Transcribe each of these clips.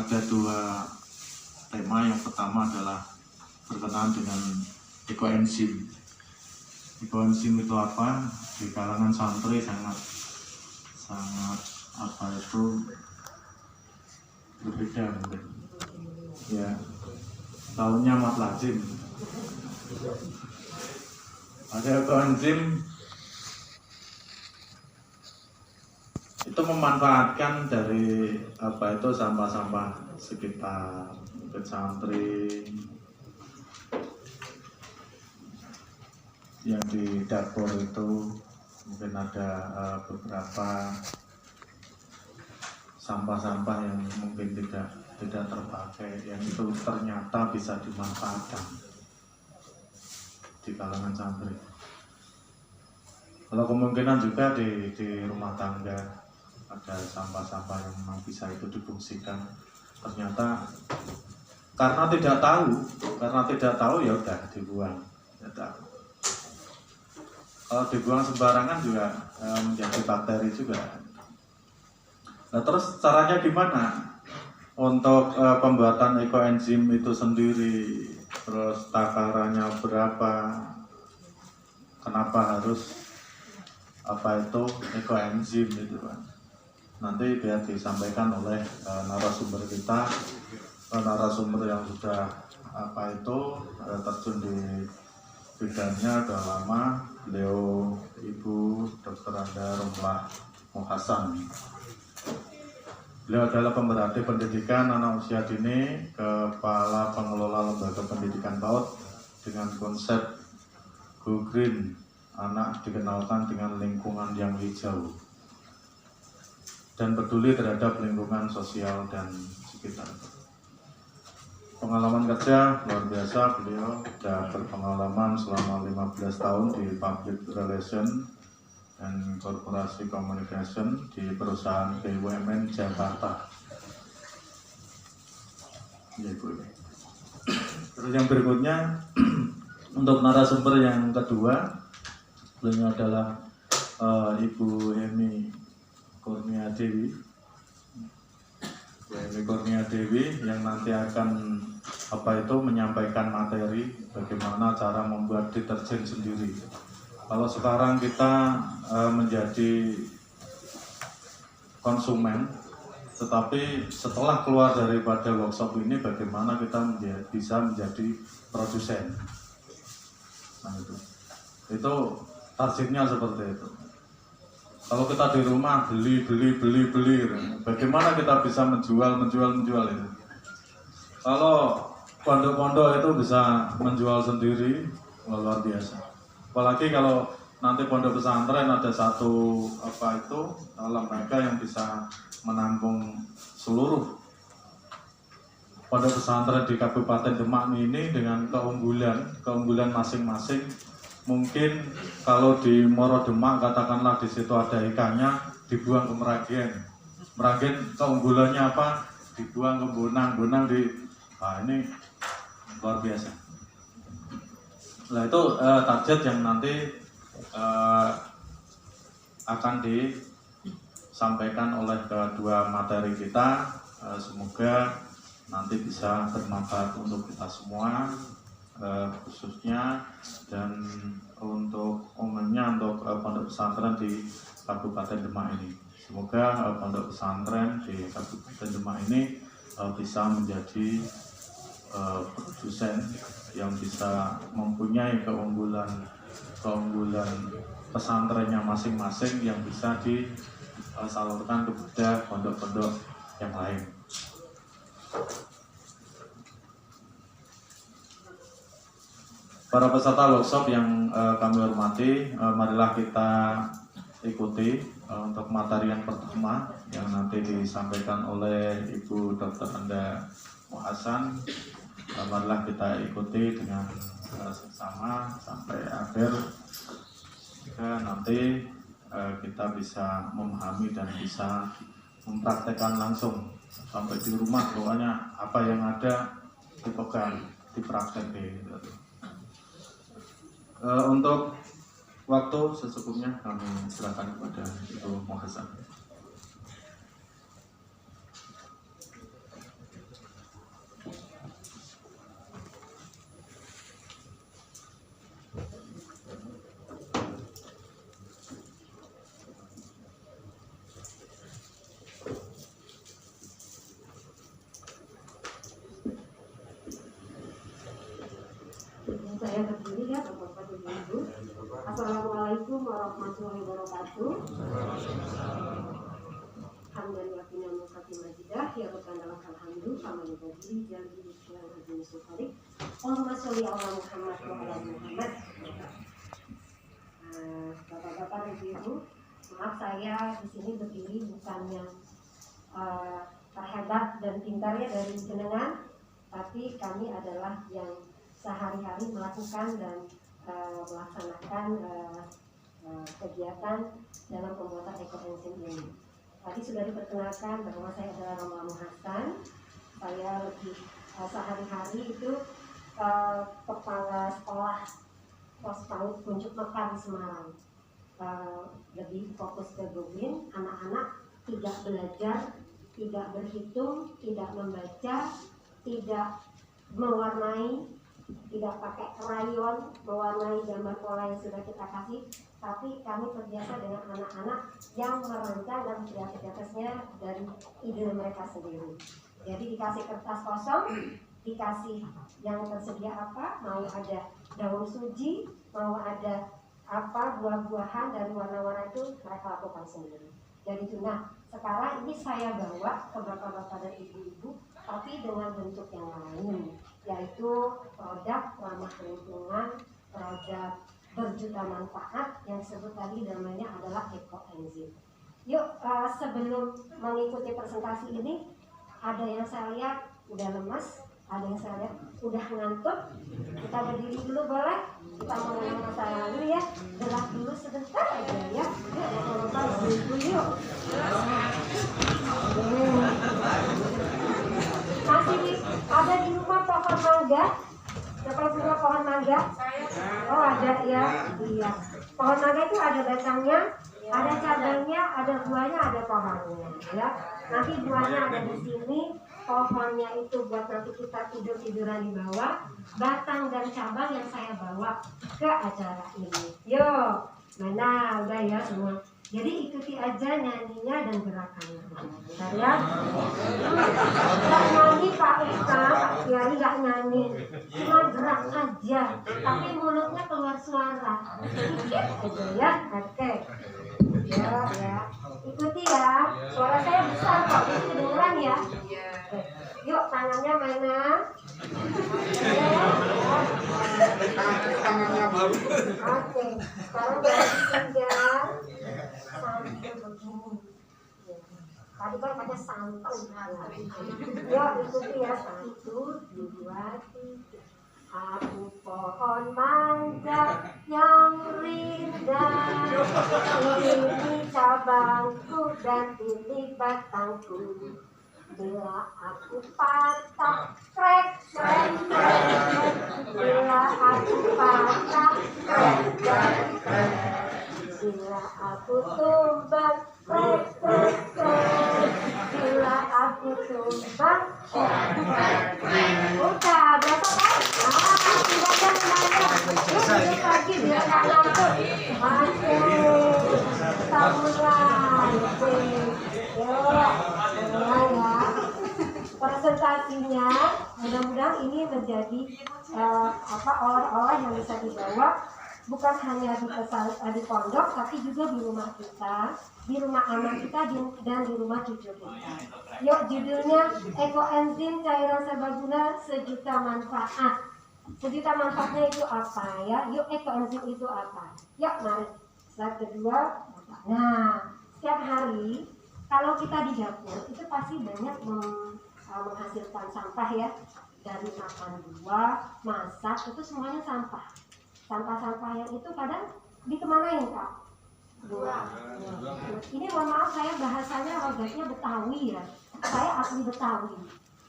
ada dua tema. Yang pertama adalah berkenaan dengan ekoenzim. Ekoenzim itu apa? Di kalangan santri sangat berbeda mungkin. Ya, tahunnya amat lazim. Ada ekoenzim itu memanfaatkan dari sampah-sampah sekitar mungkin santri yang di dapur itu mungkin ada beberapa sampah-sampah yang mungkin tidak terpakai, yang itu ternyata bisa dimanfaatkan di kalangan santri. Kalau kemungkinan juga di rumah tangga ada sampah-sampah yang memang bisa itu difungsikan, ternyata karena tidak tahu ya udah dibuang. Kalau dibuang sembarangan juga menjadi bakteri juga. Nah, terus caranya gimana untuk pembuatan ekoenzim itu sendiri? Terus takarannya berapa? Kenapa harus ekoenzim itu kan? Nanti biar disampaikan oleh narasumber kita, narasumber yang sudah terjun di bidangnya udah lama, beliau Ibu Dr. Anda Romlah Muhasan. Beliau adalah pemerhati pendidikan anak usia dini, kepala pengelola lembaga pendidikan PAUD dengan konsep Go Green, anak dikenalkan dengan lingkungan yang hijau dan peduli terhadap lingkungan sosial dan sekitar. Pengalaman kerja luar biasa, beliau sudah berpengalaman selama 15 tahun di Public Relation dan Korporasi Communication di perusahaan BUMN Jakarta. Ya, Bu. Terus yang berikutnya untuk narasumber yang kedua, beliau adalah Ibu Hemi Kurnia Dewi. Hemi Kurnia Dewi yang nanti akan menyampaikan materi bagaimana cara membuat deterjen sendiri. Kalau sekarang kita menjadi konsumen, tetapi setelah keluar daripada workshop ini bagaimana kita bisa menjadi produsen. Nah, itu targetnya seperti itu. Kalau kita di rumah beli, bagaimana kita bisa menjual itu? Kalau pondok-pondok itu bisa menjual sendiri, luar biasa. Apalagi kalau nanti pondok pesantren ada satu lembaga yang bisa menampung seluruh pondok pesantren di Kabupaten Demak ini dengan keunggulan masing-masing. Mungkin kalau di Moro Demak katakanlah di situ ada ikannya, dibuang ke Meragen keunggulannya apa? Dibuang ke Bonang ini luar biasa. Nah, itu target yang nanti akan disampaikan oleh kedua materi kita. Semoga nanti bisa bermanfaat untuk kita semua, khususnya dan untuk umumnya untuk pondok pesantren di Kabupaten Demak ini. Semoga pondok pesantren di Kabupaten Demak ini bisa menjadi produsen yang bisa mempunyai keunggulan pesantrennya masing-masing yang bisa disalurkan kepada pondok-pondok yang lain. Para peserta workshop yang kami hormati, marilah kita ikuti untuk materi yang pertama yang nanti disampaikan oleh Ibu Dr. Anda Muhasan. Marilah kita ikuti dengan seksama sampai akhir, sehingga nanti kita bisa memahami dan bisa mempraktekkan langsung sampai di rumah. Pokoknya apa yang ada dipegang, dipraktekin. Untuk waktu sesungguhnya kami serahkan kepada Ibu Muhasan. Saya berdiri ya, Bapak Ibu. Assalamualaikum warahmatullahi wabarakatuh. Alhamdulillah mukati majidah ya berkandang alhamdulillah sama berdiri jadi yang hadis sufari. Allahumma sholli ala Muhammad wa ala Muhammad. Bapak-bapak dan ibu, maaf saya di sini berdiri bukan yang terhebat dan pintarnya dari jenengan, tapi kami adalah yang sehari-hari melakukan dan melaksanakan kegiatan dalam pembuatan ekoenzim ini. Tadi sudah diperkenalkan bahwa saya adalah Roma Muhasan. Saya lebih sehari-hari itu kepala sekolah pos PAUD Kunjuk Mekar di Semarang. Lebih fokus ke Gobin, anak-anak tidak belajar, tidak berhitung, tidak membaca, tidak mewarnai, tidak pakai krayon mewarnai gambar pola yang sudah kita kasih, tapi kami terbiasa dengan anak-anak yang merancang dan kreativitasnya dari ide mereka sendiri. Jadi dikasih kertas kosong, dikasih yang tersedia apa, mau ada daun suji, mau ada apa buah-buahan dari warna-warna itu mereka lakukan sendiri. Jadi itu, nah sekarang ini saya bawa ke bapak-bapak dan ibu-ibu, tapi dengan bentuk yang lain, yaitu produk ramah lingkungan, produk berjuta manfaat yang disebut tadi namanya adalah ekoenzim. Yuk sebelum mengikuti presentasi ini, ada yang saya lihat udah lemas, ada yang saya lihat udah ngantuk. Kita berdiri dulu boleh? Kita mulai masalah dulu ya, gerak dulu sebentar aja ya. Yuk bapak-bapak ibu yuk. Masih ada di rumah pohon mangga? Siapa yang punya pohon mangga? Oh ada ya, iya. Pohon mangga itu ada batangnya, ada cabangnya, ada buahnya, ada pohonnya. Ya, nanti buahnya ada di sini, pohonnya itu buat nanti kita tidur-tiduran di bawah. Batang dan cabang yang saya bawa ke acara ini. Yuk, mana udah ya semua. Jadi ikuti aja nyanyinya dan gerakannya. Bentar ya. Gak nyanyi Pak Ustaz, Pak Kiai gak nyanyi. Cuma gerak aja. Tapi mulutnya keluar suara. Dikit aja ya. Oke. Ya. Ikuti ya. Suara saya besar kok. Jadi kedengeran ya. Yuk tangannya mana? Tangannya baru. Oke. Sekarang tinggal sampai begini. Tadi kan pakai santai. Yuk ikuti ya. 1, 2, 3. Aku pohon mangga yang indah. Ini cabangku dan ini batangku. Bila aku patah, krek, krek, krek. Bila aku patah, krek, krek, krek. Bila aku tumbang, krek, krek, krek. Bila aku tumbang, krek, krek, krek. Udah, biasa kan? Tidaknya lumayan. Yuk lagi biar gak ngantuk. Oke, kita mulai. Yuk, mulai ya. Presentasinya mudah-mudahan ini menjadi oleh-oleh yang bisa dibawa bukan hanya di pondok, tapi juga di rumah kita, di rumah anak kita, dan di rumah cucu kita. Yuk, judulnya ekoenzim cairan serbaguna sejuta manfaat. Sejuta manfaatnya itu apa ya? Yuk, ekoenzim itu apa? Yuk, mari slide kedua. Nah, setiap hari kalau kita di dapur itu pasti banyak menghasilkan sampah ya, dari makan buah, masak, itu semuanya sampah. Sampah-sampah yang itu kadang dikemanain Kak? Buang. Ini mohon maaf saya bahasanya logatnya Betawi ya. Saya asli Betawi,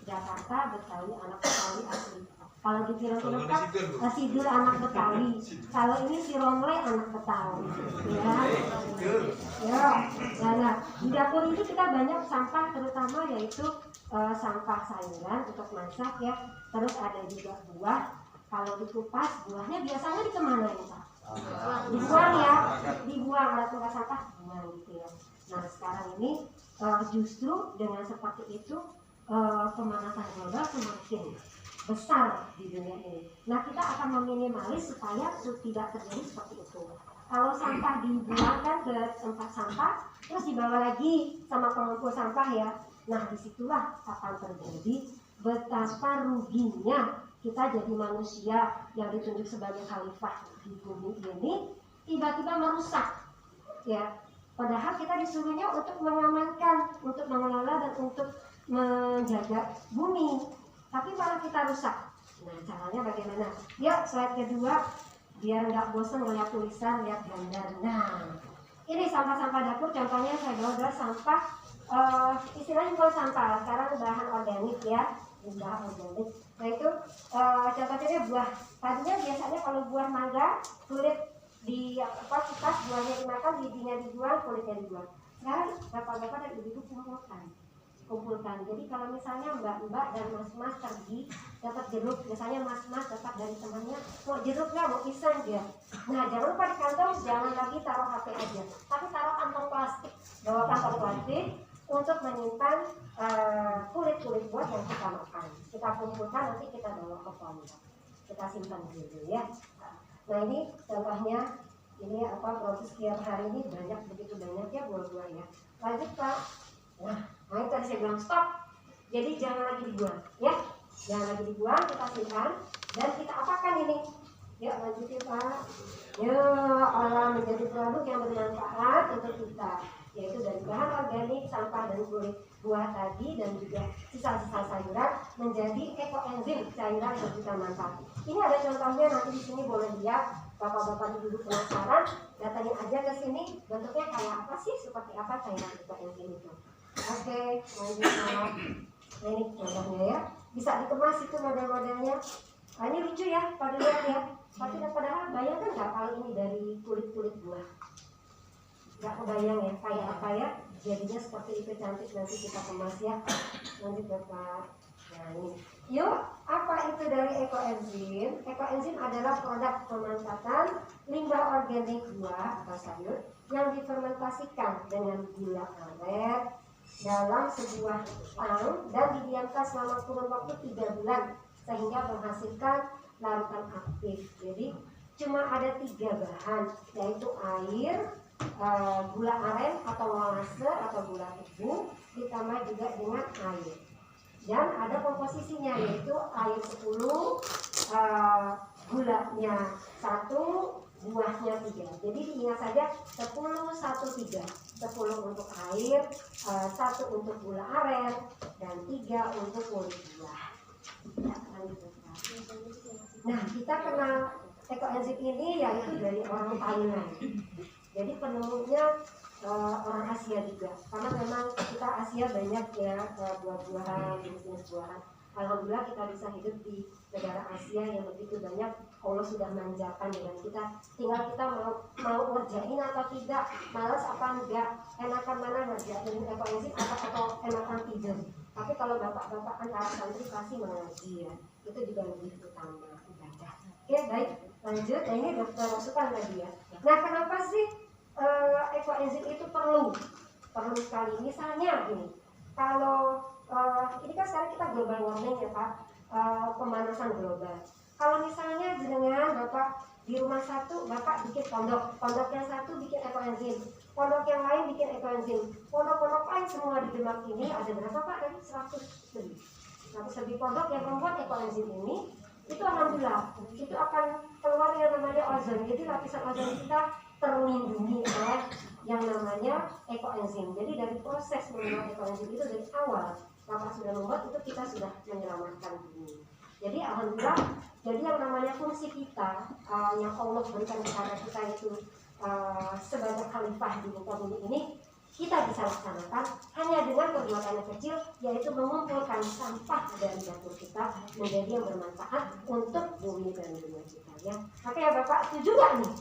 Jakarta Betawi, anak Betawi asli. Kalau di film-film kan Sidul anak Betawi. Kalau ini si Romle anak Betawi. Ya. Nah, di dapur ini kita banyak sampah, terutama yaitu sampah sayuran untuk masak ya. Terus ada juga buah. Kalau dikupas buahnya biasanya dikemanain Pak? Dibuang ya, dibuang, ada tempat sampah buang gitu ya. Nah sekarang ini justru dengan seperti itu pemanasan global semakin besar di dunia ini. Nah, kita akan meminimalis supaya tidak terjadi seperti itu. Kalau sampah dibuangkan ke tempat sampah, terus dibawa lagi sama pengumpul sampah ya. Nah, disitulah akan terjadi betapa ruginya kita jadi manusia yang ditunjuk sebagai khalifah di bumi ini tiba-tiba merusak, ya. Padahal kita disuruhnya untuk mengamankan, untuk mengelola dan untuk menjaga bumi, tapi malah kita rusak. Nah, caranya bagaimana? Yuk, slide kedua, biar nggak bosan ngeliat tulisan, lihat gambar. Nah, ini sampah-sampah dapur, contohnya saya bawa sampah, istilahnya bukan sampah, sekarang bahan organik ya, bahan organik. Nah itu contohnya buah. Tadinya biasanya kalau buah mangga, kulit di kipas, buahnya dimakan, bijinya dibuang, kulitnya dibuang. Sekarang bapak-bapak dan ibu-ibu kumpulkan. Jadi kalau misalnya mbak-mbak dan mas-mas pergi dapat jeruk, misalnya mas-mas dapat dari temannya, mau jeruk nggak, mau pisang dia. Nah, jangan lupa di kantong, jangan lagi taruh HP aja, tapi taruh kantong plastik. Bawa kantong plastik untuk menyimpan kulit-kulit buah yang kita makan. Kita kumpulkan, nanti kita bawa ke pondok, kita simpan dulu ya. Nah, ini contohnya, ini proses tiap hari ini begitu banyak ya buah-buah ya. Lanjut Pak. Nah itu tadi saya bilang stop. Jadi jangan lagi dibuang ya. Jangan lagi dibuang, kita simpan dan kita apakan ini. Ya, lanjutin Pak. Ya, olah menjadi produk yang bermanfaat untuk kita, yaitu dari bahan organik, sampah dan kulit buah tadi, dan juga sisa-sisa sayuran menjadi ekoenzim cairan yang kita manfaat. Ini ada contohnya, nanti di sini boleh lihat. Bapak-bapak dulu penasaran, datangin aja ke sini. Bentuknya kayak apa sih? Seperti apa cairan ekoenzim itu? Oke, lanjut. Nah, ini contohnya ya. Bisa dikemas itu model-modelnya. Nah, ini lucu ya, pada lihat ya. Tapi padahal bayangkan nggak kalau ini dari kulit-kulit buah? Nggak kebayang ya, kayak apa ya? Jadinya seperti itu, cantik, nanti kita kemas ya. Lanjut Bapak. Nah ini, yuk, apa itu dari ekoenzim? Ekoenzim adalah produk pemanfaatan limbah organik buah atau sayur yang difermentasikan dengan gula aren dalam sebuah tang dan didiamkan selama kurun waktu 3 bulan sehingga menghasilkan larutan aktif. Jadi cuma ada 3 bahan, yaitu air, gula aren atau molase atau gula tebu, ditambah juga dengan air. Dan ada komposisinya, yaitu air 10, gulanya 1, buahnya 3. Jadi diingat saja 10, 1, 3. 10 untuk air, 1 untuk gula aren, dan 3 untuk kulit buah. Nah, kita kenal ekoenzim ini yaitu dari orang Thailand. Jadi penemunya orang Asia juga, karena memang kita Asia banyak ya buah-buahan, jenis-jenis buahan. Alhamdulillah kita bisa hidup di negara Asia yang begitu banyak. Allah sudah manjakan dengan kita. Tinggal kita mau ngerjain atau tidak, malas apa enggak, enakan mana ngerjain ekoenzim atau enakan tidur. Tapi kalau bapak-bapak antara santri pasti mengaji ya, itu juga lebih utama ibadah. Oke, baik, lanjut. Nah, ini dokter masukan tadi ya. Nah, kenapa sih ekoenzim itu perlu sekali? Misalnya gini, kalau ini kan sekarang kita global warming ya Pak, pemanasan global. Kalau misalnya jenengan Bapak di rumah satu, Bapak bikin pondok yang satu bikin ekoenzim, pondok yang lain bikin ekoenzim, pondok-pondok lain semua di Demak ini ada berapa Pak? Tadi 100 lebih. 100 lebih pondok yang membuat ekoenzim ini, itu alhamdulillah itu akan keluar yang namanya ozon. Jadi lapisan ozon kita terlindungi oleh yang namanya ekoenzim. Jadi dari proses membuat ekoenzim itu dari awal Bapak sudah membuat, itu kita sudah menyelamatkan bumi. Jadi alhamdulillah, jadi yang namanya fungsi kita yang Allah berikan kepada kita itu sebagai khalifah di muka bumi ini, kita bisa laksanakan hanya dengan perbuatan yang kecil, yaitu mengumpulkan sampah dari dapur kita menjadi yang bermanfaat untuk bumi dan dunia kita ya. Oke ya Bapak, setuju gak nih?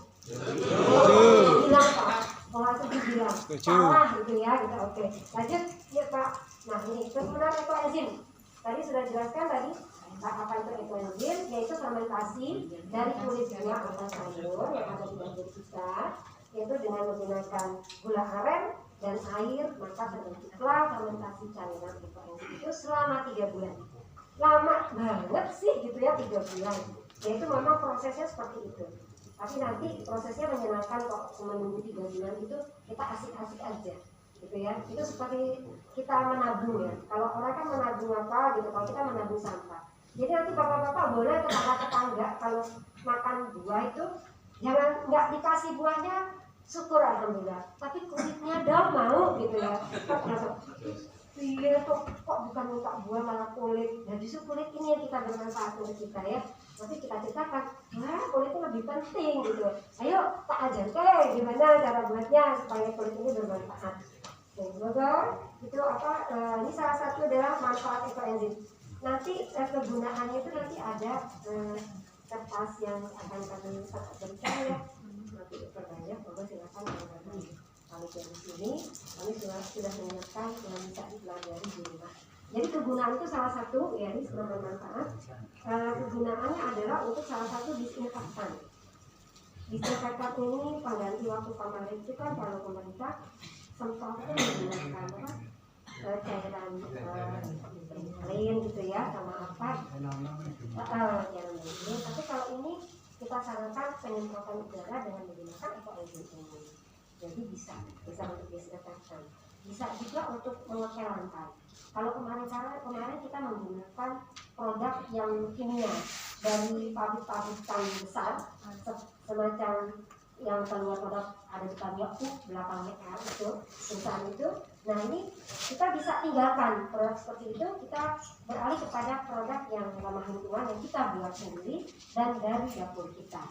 Bilang Pak, kalau setuju bilang salah gitu ya, gitu. Oke, lanjut ya Pak. Nah ini kemudian ekoenzim tadi sudah jelaskan tadi apa itu ekoenzim, yaitu fermentasi dari kulit buah atau sayur yang ada di dapur kita, yaitu dengan menggunakan gula aren dan air, maka terbentuklah fermentasi cairan ekoenzim itu selama 3 bulan. lama banget sih gitu ya 3 bulan. Ya itu memang prosesnya seperti itu. Tapi nanti prosesnya menyenangkan kok, menunggu 3 bulan itu kita asik-asik aja gitu ya. Itu seperti kita menabung ya. Kalau orang kan menabung apa gitu, kalau kita menabung sampah. Jadi nanti bapak-bapak boleh tetangga-tetangga kalau makan buah itu jangan nggak dikasih buahnya, syukur alhamdulillah. Tapi kulitnya dong mau gitu ya. Kok langsung, iya kok bukan minta buah malah kulit. Nah justru kulit ini yang kita bermanfaat untuk kita ya. Nanti kita ceritakan, wah kulit itu lebih penting gitu. Ayo tak ajarkan gimana cara buatnya supaya kulit ini bermanfaat. Semoga itu apa? Ini salah satu adalah manfaat ekoenzim. Nanti kegunaannya itu nanti ada kertas yang akan kami berikan ya. Nanti perbanyak, monggo silakan teman-teman. Kami dari sini, kami sudah menyiapkan yang bisa dipelajari di rumah. Jadi kegunaan itu salah satu, ya ini sudah bermanfaat. Kegunaannya adalah untuk salah satu disinfektan. Disinfektan ini pengganti waktu kemarin itu kan kalau pemerintah sempat menggunakan apa? Cairan clean gitu ya, sama apa? Tapi kalau ini kita sarankan penyemprotan udara dengan menggunakan ekoenzim ini. Jadi bisa untuk disinfektan, bisa juga untuk mengepel lantai. Kalau kemarin kita menggunakan produk yang kimia dari pabrik-pabrikan besar, semacam yang keluar produk ada di pabrik belakang meter itu perusahaan itu. Nah ini kita bisa tinggalkan produk seperti itu, kita beralih kepada produk yang ramah lingkungan yang kita buat sendiri dan dari dapur kita.